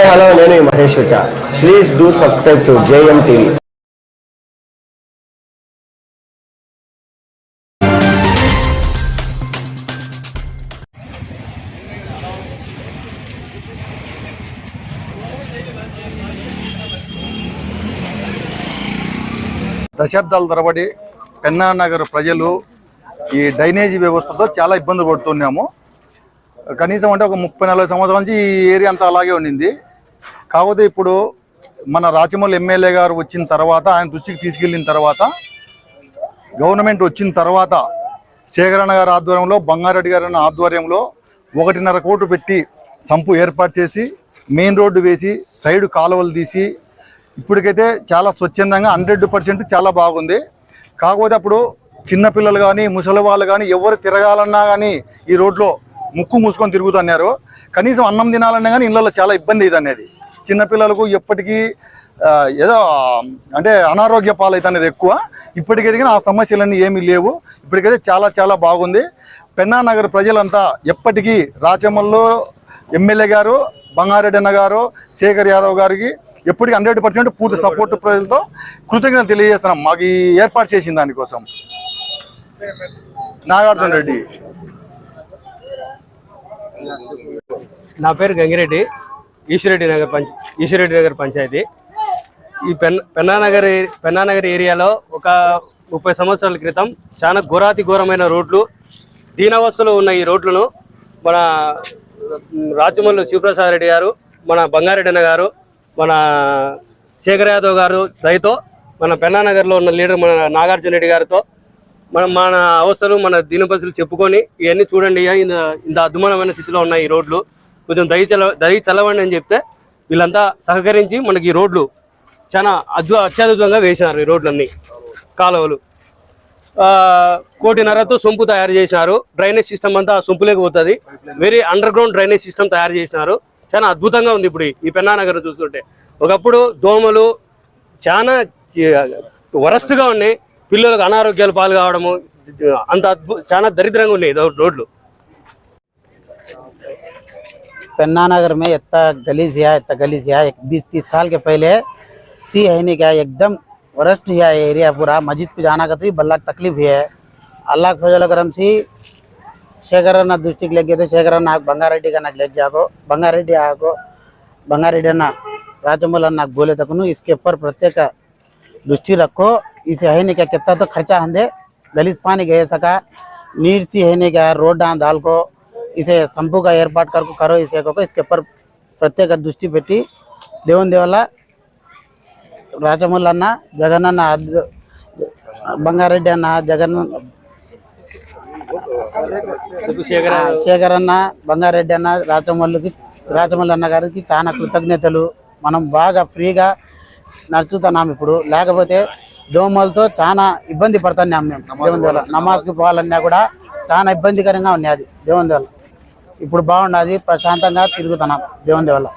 Hello, నేను Mahesh Vitta. Please do subscribe to JM TV. దశాబ్దాల తరబడి పెన్నా నగర్ ప్రజలు ఈ డ్రైనేజీ వ్యవస్థతో చాలా ఇబ్బంది పడుతున్నాము. కనీసం అంటే ఒక 30-40 సంవత్సరాల నుంచి ఈ ఏరియా అంతా అలాగే ఉండింది. కాకపోతే ఇప్పుడు మన రాచమల్లి ఎమ్మెల్యే గారు వచ్చిన తర్వాత, ఆయన దృష్టికి తీసుకెళ్ళిన తర్వాత, గవర్నమెంట్ వచ్చిన తర్వాత శేఖరన్న గారి ఆధ్వర్యంలో, బంగారెడ్డి గారి ఆధ్వర్యంలో 1.5 కోట్లు పెట్టి సంపు ఏర్పాటు చేసి, మెయిన్ రోడ్డు వేసి, సైడ్ కాలువలు తీసి, ఇప్పటికైతే చాలా స్వచ్ఛందంగా 100% చాలా బాగుంది. కాకపోతే అప్పుడు చిన్నపిల్లలు కానీ, ముసలి వాళ్ళు కానీ, ఎవరు తిరగాలన్నా కానీ ఈ రోడ్లో ముక్కు మూసుకొని తిరుగుతున్నారు. కనీసం అన్నం తినాలన్నా కానీ ఇళ్ళల్లో చాలా ఇబ్బంది ఇది అనేది. చిన్నపిల్లలకు ఎప్పటికీ ఏదో అంటే అనారోగ్య పాలవుతున్నది ఎక్కువ. ఇప్పటికైతే కానీ ఆ సమస్యలన్నీ ఏమీ లేవు. ఇప్పటికైతే చాలా చాలా బాగుంది. పెన్నా నగర్ ప్రజలంతా ఎప్పటికీ రాచమల్లో ఎమ్మెల్యే గారు, బంగారెడ్డి అన్న గారు, శేఖర్ యాదవ్ గారికి ఎప్పటికీ 100% పూర్తి సపోర్ట్ ప్రజలతో కృతజ్ఞతలు తెలియజేస్తున్నాం మాకు ఈ ఏర్పాటు చేసిన దానికోసం. నాగార్జున రెడ్డి. నా పేరు గంగిరెడ్డి, ఈశ్వరెడ్డి నగర్ పంచాయతీ. ఈ పెన్నానగర్ ఏరియాలో ఒక 30 సంవత్సరాల క్రితం చాలా ఘోరాతి-ఘోరమైన రోడ్లు, దీనావస్థలో ఉన్న ఈ రోడ్లను మన రాచమల్లి శివప్రసాద్ రెడ్డి గారు, మన బంగారెడ్డి అన్న గారు, మన శేఖర్ యాదవ్ గారు దయతో, మన పెన్నానగర్లో ఉన్న లీడర్ మన నాగార్జున రెడ్డి గారితో మన అవస్థలు, మన దీనపరిస్థితులు చెప్పుకొని ఇవన్నీ చూడండి, ఇంత అద్భుతమైన స్థితిలో ఉన్నాయి ఈ రోడ్లు, కొంచెం దయ చల్లవండి అని చెప్తే వీళ్ళంతా సహకరించి మనకి ఈ రోడ్లు చాలా అత్యద్భుతంగా వేసినారు. ఈ రోడ్లన్నీ కాలువలు 1.5 కోటితో సొంపు తయారు చేసినారు. డ్రైనేజ్ సిస్టమ్ అంతా సొంపులేకి పోతుంది. Very under ground drainage system తయారు చేసినారు. చాలా అద్భుతంగా ఉంది ఇప్పుడు ఈ పెన్నానగర్ చూస్తుంటే. ఒకప్పుడు దోమలు చాలా వరస్ట్గా ఉన్నాయి, పిల్లలకు అనారోగ్యాలు పాలు కావడము, అంత చాలా దరిద్రంగా ఉన్నాయి రోడ్లు. पन्ना नगर में इतना गलीज है 20-30 साल के पहले सी है नहीं क्या, एकदम वरस्ट है एरिया पूरा. मस्जिद को जाना का तो बल्ला तकलीफ है. अल्लाह फजल करम सी शेखरన్న దృష్టికి లెగ్గితే శేఖరన్న నాకు బంగారెడ్డి का నాకు लग जाको बंगारेड्डी आको बंगारेड्डी ना राजमल నాకు बोले तक इसके ऊपर प्रत्येक दृष्टि रखो. इसे है नहीं क्या कितना तो खर्चा हंदे गलीज पानी गए सका नीट सी है नहीं क्या रोड डाल को इसे संपू का एर्पाट करो इसे को इसके ऊपर प्रत्येक दृष्टि पेटी देवन देवला राजमल अन्न जगन अन्न बंगारेड्डी अन्न जगन శేఖర్ అన్న బంగారెడ్డి అన్న రాచమల్లి అన్న గారికి చాలా కృతజ్ఞతలు. మనం బాగా ఫ్రీగా నడుచుతున్నాం ఇప్పుడు. లేకపోతే దోమలతో చాలా ఇబ్బంది పడుతున్నాం మేము. దేవుని వల్ల నమాజ్కి పోవాలన్నా కూడా చాలా ఇబ్బందికరంగా ఉన్నది. దేవుని వల్ల ఇప్పుడు బాగున్నది, ప్రశాంతంగా తిరుగుతున్నాం దేవుని వల్ల.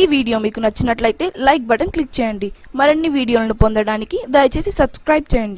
ఈ వీడియో మీకు నచ్చినట్లయితే లైక్ బటన్ క్లిక్ చేయండి. మరిన్ని వీడియోలను పొందడానికి దయచేసి సబ్స్క్రైబ్ చేయండి.